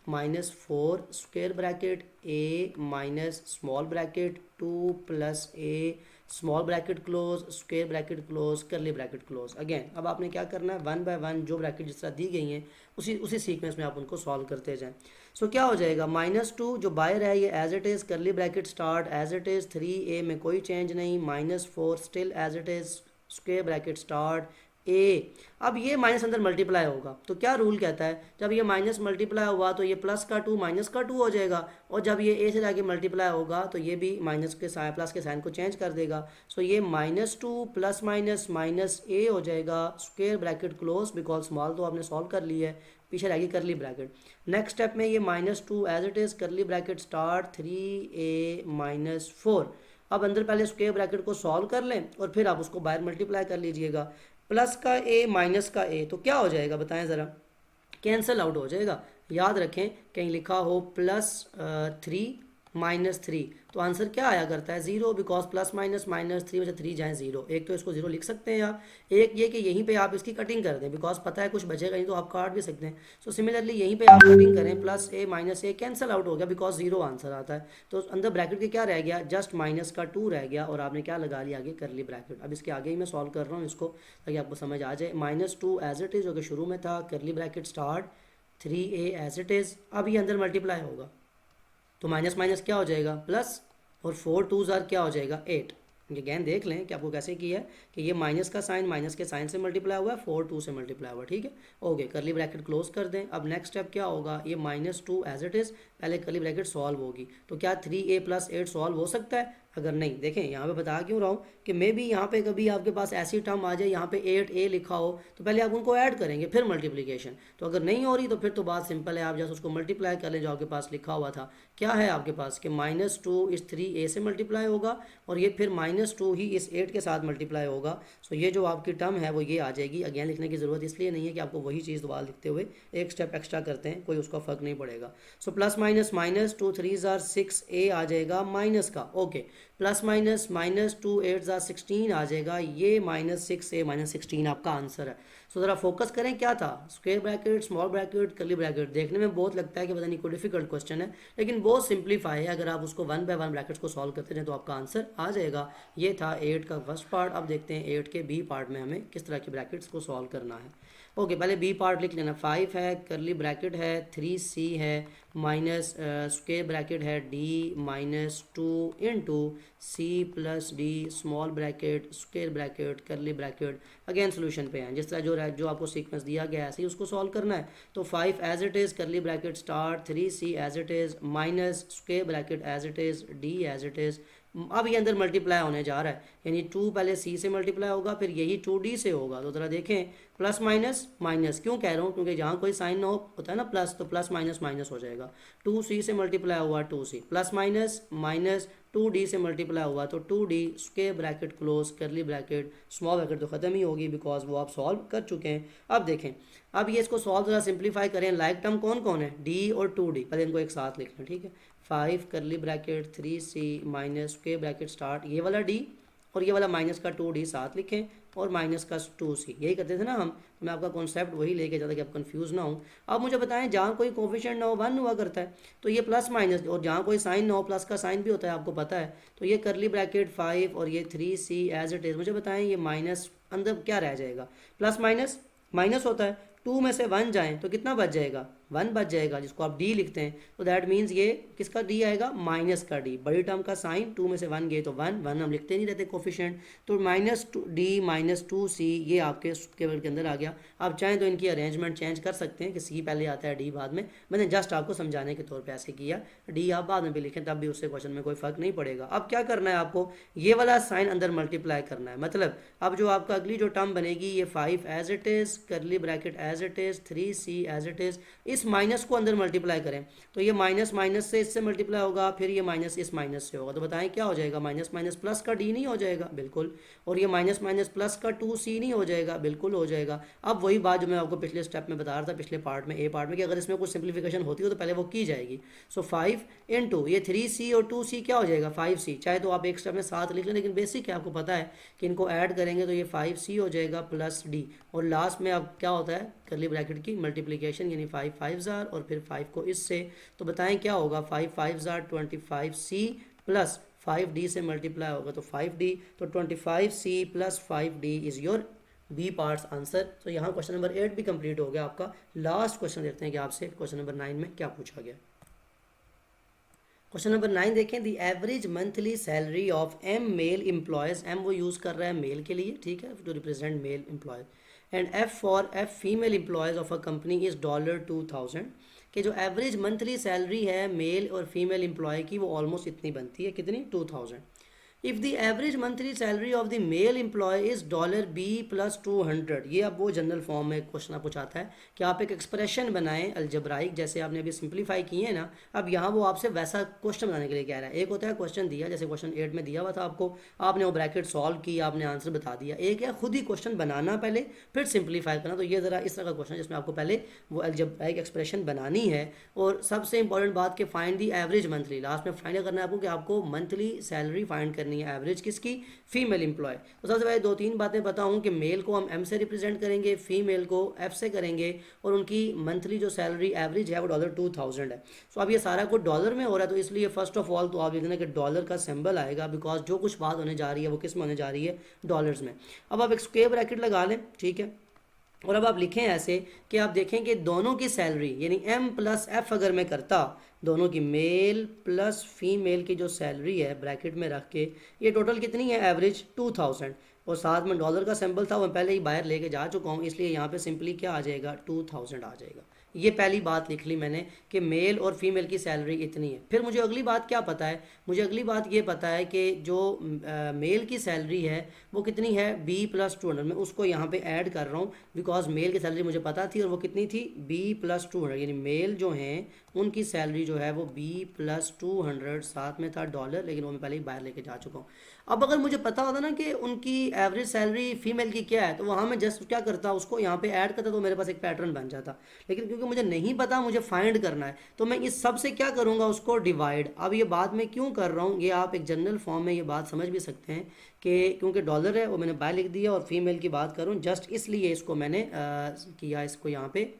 -4 square bracket a minus small bracket 2 + a small bracket close, square bracket close, करली ब्रैकेट क्लोज। अगेन अब आपने क्या करना है, वन बाय वन जो ब्रैकेट जिस तरह दी गई हैं उसी उसी सीक्वेंस में आप उनको सॉल्व करते जाएं। सो क्या हो जाएगा, -2 जो बाहर है ये as it is, curly bracket start as it is, 3a में कोई चेंज नहीं, -4 still as it is, square bracket start ए। अब ये माइनस अंदर मल्टीप्लाई होगा तो क्या रूल कहता है, जब ये माइनस मल्टीप्लाई हुआ तो ये प्लस का 2 माइनस का 2 हो जाएगा, और जब ये ए से जाके मल्टीप्लाई होगा तो ये भी माइनस के साइन प्लस के साइन को चेंज कर देगा। सो ये -2 प्लस माइनस माइनस ए हो जाएगा, square bracket close, because small तो आपने सॉल्व कर ली है, पीछे रहेगी करली ब्रैकेट। नेक्स्ट स्टेप में ये -2 as it is, curly bracket start 3a - 4। अब अंदर पहले स्क्वायर ब्रैकेट को सॉल्व कर लें और फिर आप उसको बाहर मल्टीप्लाई कर लीजिएगा, प्लस का ए माइनस का ए, तो क्या हो जाएगा बताएं ज़रा, कैंसिल आउट हो जाएगा। याद रखें कहीं लिखा हो +3 -3 तो आंसर क्या आया करता है 0, बिकॉज प्लस माइनस -3 में से 3 जाए 0। एक तो इसको 0 लिख सकते हैं आप, एक ये कि यहीं पे आप इसकी कटिंग कर दें, बिकॉज पता है कुछ बचेगा नहीं तो आप काट भी सकते हैं। सो सिमिलरली यहीं पे आप कटिंग करें, +a -a कैंसिल आउट हो गया बिकॉज 0 आंसर आता है। तो अंदर ब्रैकेट के क्या रह गया, जस्ट माइनस का 2 रह गया, और आपने क्या लगा लिया आगे, करली ब्रैकेट। अब इसके आगे ही मैं सॉल्व कर रहा हूँ इसको ताकि आपको समझ आ जाए। -2 एज इट इज़ जो कि शुरू में था, curly bracket start 3a as it is. अब ये अंदर मल्टीप्लाई होगा तो माइनस माइनस क्या हो जाएगा प्लस, और 4 2 क्या हो जाएगा 8। अगेन देख लें कि आपको कैसे किया है कि ये माइनस का साइन माइनस के साइन से मल्टीप्लाई हुआ है, 4 2 से मल्टीप्लाई हुआ है, ठीक है। ओके, करली ब्रैकेट क्लोज कर दें। अब नेक्स्ट स्टेप क्या होगा, ये -2 एज इट इज़, पहले करली ब्रैकेट सॉल्व होगी, तो क्या 3a + 8 सॉल्व हो सकता है? अगर नहीं, देखें यहाँ पे बता क्यों रहा हूँ कि मे बी यहाँ पे कभी आपके पास ऐसी टर्म आ जाए यहाँ पे 8a लिखा हो तो पहले आप उनको ऐड करेंगे फिर मल्टीप्लिकेशन, तो अगर नहीं हो रही तो फिर तो बात सिंपल है, आप जैसे उसको मल्टीप्लाई कर लें जो आपके पास लिखा हुआ था। क्या है आपके पास कि -2 इस 3a से मल्टीप्लाई होगा और ये फिर -2 ही इस 8 के साथ मल्टीप्लाई होगा। सो ये जो आपकी टर्म है वो ये आ जाएगी। अगेन लिखने की ज़रूरत इसलिए नहीं है कि आपको वही चीज़ दोबारा लिखते हुए एक स्टेप एक्स्ट्रा करते हैं, कोई उसका फ़र्क नहीं पड़ेगा। So plus minus minus 2 3 6a आ जाएगा माइनस का, ओके, प्लस माइनस -2 8 16 आ जाएगा, ये -6a -16 आपका आंसर है। सो ज़रा फोकस करें क्या था, स्क्वायर ब्रैकेट, स्मॉल ब्रैकेट, करली ब्रैकेट। देखने में बहुत लगता है कि पता नहीं कोई डिफिकल्ट क्वेश्चन है, लेकिन बहुत सिंप्लीफाई है। अगर आप उसको 1 बाय 1 ब्रैकेट्स को सॉल्व करते हैं तो आपका आंसर आ जाएगा। ये था 8 का फर्स्ट पार्ट। अब देखते हैं 8 के बी पार्ट में हमें किस तरह की ब्रैकेट्स को सॉल्व करना है। ओके, पहले बी पार्ट लिख लेना। 5 है, करली ब्रैकेट है, 3c है, माइनस स्क्वायर ब्रैकेट है d -2 into c + d, small bracket, square bracket, करली ब्रैकेट। अगेन सोल्यूशन पे हैं, जिस तरह जो आपको सीक्वेंस दिया गया है ऐसे ही उसको सॉल्व करना है। तो 5 as it is, curly bracket start 3c as it is, minus square bracket as it is, d as it is. अब ये अंदर मल्टीप्लाई होने जा रहा है, यानी 2 पहले c से मल्टीप्लाई होगा फिर यही 2d से होगा। तो ज़रा देखें, प्लस माइनस माइनस क्यों कह रहा हूँ, क्योंकि जहाँ कोई साइन ना होता है ना प्लस, तो प्लस माइनस माइनस हो जाएगा। 2c से मल्टीप्लाई हुआ 2c, plus minus minus 2d से मल्टीप्लाई हुआ तो 2d, स्क्वायर ब्रैकेट क्लोज, करली ब्रैकेट, स्मॉल ब्रैकेट तो ख़त्म ही होगी बिकॉज वो आप सॉल्व कर चुके हैं। अब देखें, अब ये इसको सॉल्व ज़रा सिंप्लीफाई करें। लाइक टर्म कौन कौन है, d और 2d, पहले इनको एक साथ लिख लें, ठीक है। 5 करली bracket 3c minus square bracket start, ये वाला d और ये वाला माइनस का 2d साथ लिखें, और माइनस का 2c, यही करते थे ना हम। मैं आपका कॉन्सेप्ट वही लेके जाता कि आप कंफ्यूज ना हो। अब मुझे बताएं, जहाँ कोई कोफिशिएंट ना हो 1 हुआ करता है तो ये प्लस माइनस, और जहाँ कोई साइन ना हो प्लस का साइन भी होता है, आपको पता है। तो ये करली ब्रैकेट 5 और ये 3c एज इट इज़। मुझे बताएं ये माइनस अंदर क्या रह जाएगा, प्लस माइनस माइनस होता है, 2 में से 1 जाएँ तो कितना बच जाएगा, 1 बच जाएगा, जिसको आप d लिखते हैं। तो दैट मीन्स ये किसका d आएगा, माइनस का d। बड़ी टर्म का साइन, 2 में से 1 गए तो 1 हम लिखते नहीं रहते कोफिशिएंट, तो -2d -2c ये आपके केवल के अंदर आ गया। आप चाहें तो इनकी अरेंजमेंट चेंज कर सकते हैं कि c पहले आता है d बाद में। मैंने जस्ट आपको समझाने के तौर पर ऐसे किया, d आप बाद में भी लिखें तब भी उससे क्वेश्चन में कोई फ़र्क नहीं पड़ेगा। अब क्या करना है आपको, ये वाला साइन अंदर मल्टीप्लाई करना है। मतलब अब जो आपका अगली जो टर्म बनेगी, ये 5 as it is, curly bracket as it is, 3c as it is, इस माइनस को अंदर मल्टीप्लाई करें तो ये माइनस माइनस से इससे मल्टीप्लाई होगा, फिर ये माइनस इस माइनस से होगा। तो बताएं क्या हो जाएगा, माइनस माइनस प्लस का d नहीं हो जाएगा, बिल्कुल। और ये माइनस माइनस प्लस का 2c नहीं हो जाएगा, बिल्कुल हो जाएगा। अब वही बात जो मैं आपको पिछले स्टेप में बता रहा था, पिछले पार्ट में, ए पार्ट में, कि अगर इसमें कुछ सिंप्लीफिकेशन होती हो तो पहले वो की जाएगी। सो 5 इंटू ये 3c और 2c क्या हो जाएगा 5c। चाहे तो आप एक स्टेप में साथ लिख लें, लेकिन बेसिक है, आपको पता है कि इनको ऐड करेंगे तो ये 5c हो जाएगा प्लस d, और लास्ट में अब क्या होता है, करली ब्रैकेट की मल्टीप्लिकेशन, यानी 5 5 और फिर 5 को इससे। तो बताएं क्या होगा, 5 5 25c प्लस 5d से मल्टीप्लाई होगा तो 5d, तो 25c plus 5d is your B parts answer. तो यहाँ क्वेश्चन नंबर 8 भी कंप्लीट हो गया आपका। लास्ट क्वेश्चन देखते हैं कि आपसे क्वेश्चन नंबर 9 में क्या पूछा गया। क्वेश्चन नंबर 9 देखें, the average monthly salary of M male employees, M वो यूज़ कर रहा है मेल के लिए, ठीक है, to represent male employee, and F for F female employees of a company is $2000, कि जो एवरेज मंथली सैलरी है मेल और फीमेल एम्प्लॉय की वो ऑलमोस्ट इतनी बनती है, कितनी, 2000। If the average monthly salary of the male employee is $B plus 200, ये अब वो जनरल फॉर्म में क्वेश्चन आपको चाहता है कि आप एक एक्सप्रेशन बनाएं अलजब्राइक, जैसे आपने अभी सिंप्लीफाई किए हैं ना, अब यहाँ वो आपसे वैसा क्वेश्चन बनाने के लिए कह रहा है। एक होता है क्वेश्चन दिया, जैसे क्वेश्चन 8 में दिया हुआ था आपको, आपने वो ब्रैकेट सॉल्व की, आपने आंसर बता दिया। एक है खुद ही क्वेश्चन बनाना पहले, फिर सिंप्लीफाई करना। तो ये ज़रा इस तरह का क्वेश्चन जिसमें आपको पहले वो अलजब्राइक एक्सप्रेशन बनानी है, और सबसे इंपॉर्टेंट बात कि find the average monthly, last में फाइंड करना है आपको कि आपको मंथली सैलरी फाइंड करनी है, एवरेज किसकी, फीमेल एम्प्लॉय। तो सबसे पहले 2-3 बातें बताऊं कि मेल को हम एम से रिप्रेजेंट करेंगे, फीमेल को एफ से करेंगे, और उनकी मंथली जो सैलरी एवरेज है वो $2000 है। सो अब ये सारा कुछ डॉलर में हो रहा है, तो इसलिए फर्स्ट ऑफ ऑल तो आप लिखना कि डॉलर का सिंबल आएगा, बिकॉज जो कुछ बात होने जा रही है वो किस में होने जा रही है, डॉलर्स में। अब आप एक स्क्वायर ब्रैकेट लगा लें, ठीक है, और अब आप लिखें ऐसे कि आप देखें कि दोनों की सैलरी, यानी एम प्लस एफ अगर मैं करता, दोनों की मेल प्लस फीमेल की जो सैलरी है ब्रैकेट में रख के, ये टोटल कितनी है, एवरेज 2000, और साथ में डॉलर का सिंबल था वो पहले ही बाहर लेके जा चुका हूँ, इसलिए यहाँ पे सिंपली क्या आ जाएगा, 2000 आ जाएगा। ये पहली बात लिख ली मैंने कि मेल और फीमेल की सैलरी इतनी है। फिर मुझे अगली बात क्या पता है, मुझे अगली बात ये पता है कि जो मेल की सैलरी है वो कितनी है, B प्लस 200, मैं उसको यहाँ पे ऐड कर रहा हूँ, बिकॉज मेल की सैलरी मुझे पता थी और वो कितनी थी, B प्लस 200, यानी मेल जो हैं उनकी सैलरी जो है वो B प्लस 200, साथ में था डॉलर, लेकिन वो मैं पहले ही बाहर लेके जा चुका हूँ। अब अगर मुझे पता होता ना कि उनकी एवरेज सैलरी फीमेल की क्या है, तो वहाँ मैं जस्ट क्या करता, उसको यहाँ पे ऐड करता, तो मेरे पास एक पैटर्न बन जाता। लेकिन क्योंकि मुझे नहीं पता, मुझे फाइंड करना है, तो मैं इस सब से क्या करूँगा, उसको डिवाइड। अब ये बात मैं क्यों कर रहा हूँ, ये आप एक जनरल फॉर्म में ये बात समझ भी सकते हैं कि क्योंकि डॉलर है वो मैंने बाय लिख दिया, और फीमेल की बात करूँ जस्ट इसलिए इसको मैंने किया, इसको यहाँ पे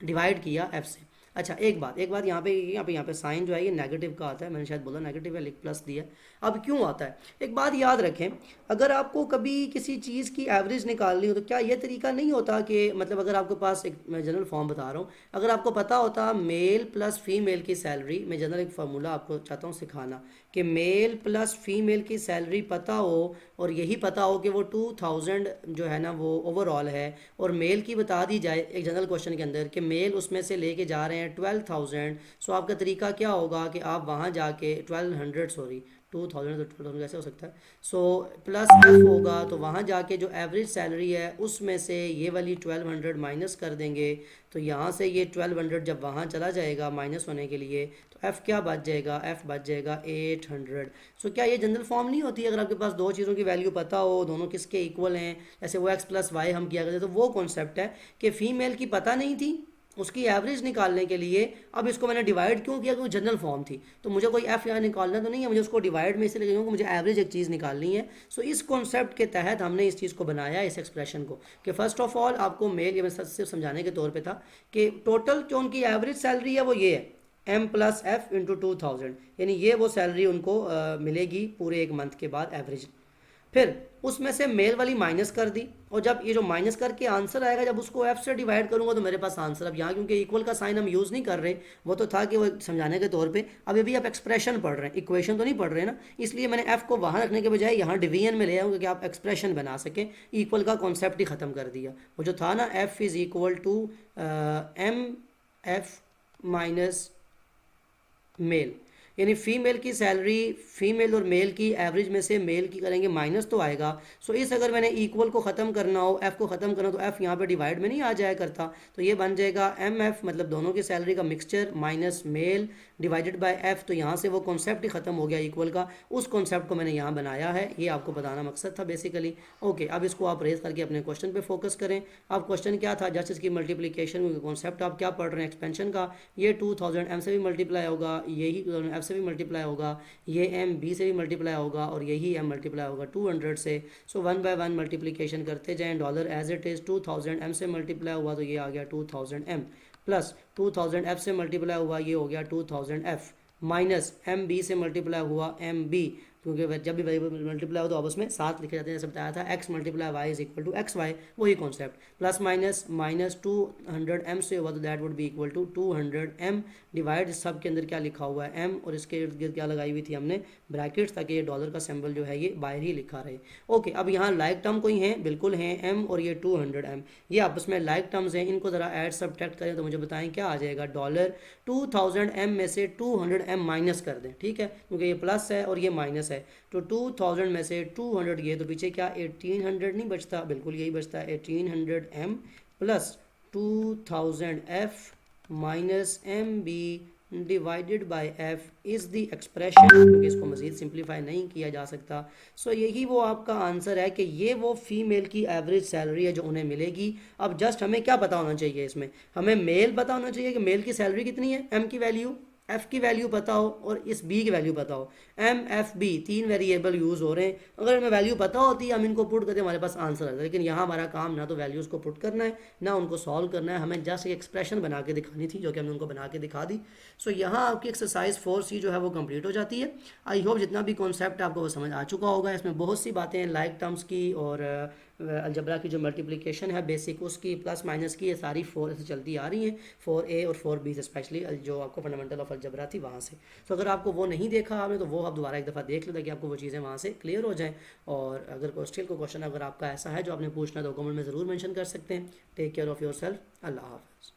डिवाइड किया एफ से। अच्छा एक बात यहाँ पे साइन जो है ये नेगेटिव का आता है, मैंने शायद बोला नेगेटिव है, प्लस दिया। अब क्यों आता है, एक बात याद रखें, अगर आपको कभी किसी चीज़ की एवरेज निकालनी हो तो क्या ये तरीका नहीं होता कि, मतलब अगर आपके पास एक, मैं जनरल फॉर्म बता रहा हूँ, अगर आपको पता होता मेल प्लस फीमेल की सैलरी, मैं जनरल एक फार्मूला आपको चाहता हूँ सिखाना, कि मेल प्लस फीमेल की सैलरी पता हो, और यही पता हो कि वो 2000 जो है ना वो ओवरऑल है, और मेल की बता दी जाए एक जनरल क्वेश्चन के अंदर कि मेल उसमें से लेके जा रहे हैं 12,000। सो आपका तरीका क्या होगा कि आप वहाँ जाके 1200, सॉरी 2000, तो 2000 कैसे हो सकता है, सो प्लस एफ होगा, तो वहाँ जाके जो एवरेज सैलरी है उसमें से ये वाली 1200 माइनस कर देंगे, तो यहाँ से ये 1200 जब वहाँ चला जाएगा माइनस होने के लिए, तो एफ़ क्या बच जाएगा, एफ़ बच जाएगा 800। सो क्या ये जनरल फॉर्म नहीं होती, अगर आपके पास दो चीज़ों की वैल्यू पता हो, दोनों किसके इक्वल हैं, जैसे वो एक्स प्लस वाई हम किया करते, तो वो कॉन्सेप्ट है कि फ़ीमेल की पता नहीं थी, उसकी एवरेज निकालने के लिए अब इसको मैंने डिवाइड क्यों किया, क्योंकि जनरल फॉर्म थी, तो मुझे कोई एफ यहाँ निकालना तो नहीं है, मुझे उसको डिवाइड में इसलिए क्योंकि मुझे एवरेज एक चीज़ निकालनी है। सो इस कॉन्सेप्ट के तहत हमने इस चीज़ को बनाया, इस एक्सप्रेशन को, कि फर्स्ट ऑफ ऑल आपको मेल, ये मैं सिर्फ समझाने के तौर पर था कि टोटल जो उनकी एवरेज सैलरी है वो ये है एम प्लस एफ इंटू 2000, यानी ये वो सैलरी उनको मिलेगी पूरे एक मंथ के बाद एवरेज। फिर उसमें से मेल वाली माइनस कर दी, और जब ये जो माइनस करके आंसर आएगा, जब उसको एफ से डिवाइड करूंगा तो मेरे पास आंसर, अब यहाँ क्योंकि इक्वल का साइन हम यूज़ नहीं कर रहे, वो तो था कि वो समझाने के तौर पे, अब अभी आप एक्सप्रेशन पढ़ रहे हैं, इक्वेशन तो नहीं पढ़ रहे ना, इसलिए मैंने एफ को वहाँ रखने के बजाय यहाँ डिवीजन में ले आऊँगा कि आप एक्सप्रेशन बना सकें, इक्वल का कॉन्सेप्ट ही ख़त्म कर दिया। वो जो था ना F is equal to M F minus male, यानी फीमेल की सैलरी, फीमेल और मेल की एवरेज में से मेल की करेंगे माइनस तो आएगा। सो इस अगर मैंने इक्वल को ख़त्म करना हो, एफ़ को ख़त्म करना हो, तो एफ़ यहाँ पे डिवाइड में नहीं आ जाया करता, तो ये बन जाएगा एम एफ़, मतलब दोनों की सैलरी का mixture minus male divided by F, तो यहाँ से वो कॉन्सेप्ट ही ख़त्म हो गया इक्वल का, उस कॉन्सेप्ट को मैंने यहाँ बनाया है, ये आपको बताना मकसद था बेसिकली। ओके, अब इसको आप रेज करके अपने क्वेश्चन पे फोकस करें। अब क्वेश्चन क्या था, जस्ट इसकी मल्टीप्लिकेशन कॉन्सेप्ट आप क्या पढ़ रहे हैं, एक्सपेंशन का, ये 2000 एम से भी मल्टीप्लाई होगा, यही 2000 एफ से भी मल्टीप्लाई होगा, ये एम बी से भी मल्टीप्लाई होगा, और यही एम मल्टीप्लाई होगा 200 से। सो 1 बाय 1 मल्टीप्लिकेशन करते जाएं, dollar as it is 2000 M से मल्टीप्लाई हुआ तो ये आ गया 2000 एम, प्लस 2000 एफ से मल्टीप्लाई हुआ, ये हो गया 2000 एफ, माइनस एम बी से मल्टीप्लाई हुआ एम बी, क्योंकि जब भी वेरिएबल मल्टीप्लाई हो तो अब उसमें साथ लिखे जाते हैं, जैसे बताया था x multiply y is equal to x y, वही concept. Plus minus minus 200m से होगा तो that would be equal to 200m divide, सब के अंदर क्या लिखा हुआ है m, और इसके इर्द गिर्द क्या लगाई हुई थी हमने ब्रैकेट्स, ताकि ये डॉलर का सिंबल जो है ये बाहर ही लिखा रहे। ओके, अब यहाँ लाइक टर्म कोई है, बिल्कुल है m और ये 200m, ये आपस में लाइक टर्म्स हैं, इनको ज़रा ऐड सब्ट्रैक्ट करें तो मुझे बताएं क्या आ जाएगा। डॉलर 2000m में से 200m माइनस कर दें, ठीक है, क्योंकि ये प्लस है और ये माइनस है, तो 2000 में से 200 गए तो पीछे क्या 1800 नहीं बचता, बिल्कुल यही बचता है 1800m plus 2000f minus M B divided by F is the expression, क्योंकि इसको मज़ीद सिंप्लीफाई नहीं किया जा सकता। सो यही वो आपका आंसर है कि ये वो फीमेल की एवरेज सैलरी है जो उन्हें मिलेगी। अब जस्ट हमें क्या पता होना चाहिए इसमें, हमें मेल पता होना चाहिए कि मेल की सैलरी कितनी है, एम की वैल्यू, एफ की वैल्यू पता हो और इस बी की वैल्यू पता हो। एम एफ बी तीन वेरिएबल यूज़ हो रहे हैं, अगर हमें वैल्यू पता होती है हम इनको पुट करते हमारे पास आंसर आता है, लेकिन यहाँ हमारा काम ना तो वैल्यूज़ को पुट करना है ना उनको सॉल्व करना है, हमें जस्ट एक एक्सप्रेशन बना के दिखानी थी जो कि हमने उनको बना के दिखा दी। सो यहाँ आपकी एक्सरसाइज 4C जो है वो कंप्लीट हो जाती है। आई होप जितना भी कॉन्सेप्ट आपको वो समझ आ चुका होगा। इसमें बहुत सी बातें लाइक टर्म्स की और अलजबरा की जो मल्टीप्लिकेशन है बेसिक उसकी, प्लस माइनस की, ये सारी 4 से चलती आ रही हैं, 4A और 4B से स्पेशली जो आपको फंडामेंटल ऑफ अलजबरा थी वहाँ से। तो अगर आपको वो नहीं देखा आपने तो वो आप दोबारा एक दफ़ा देख लो ताकि आपको वो चीज़ें वहाँ से क्लियर हो जाएं। और अगर स्टिल कोई क्वेश्चन अगर आपका ऐसा है जो आपने पूछना तो कमेंट में ज़रूर मेंशन कर सकते हैं। Take care of yourself, अल्लाह हाफ़िज़।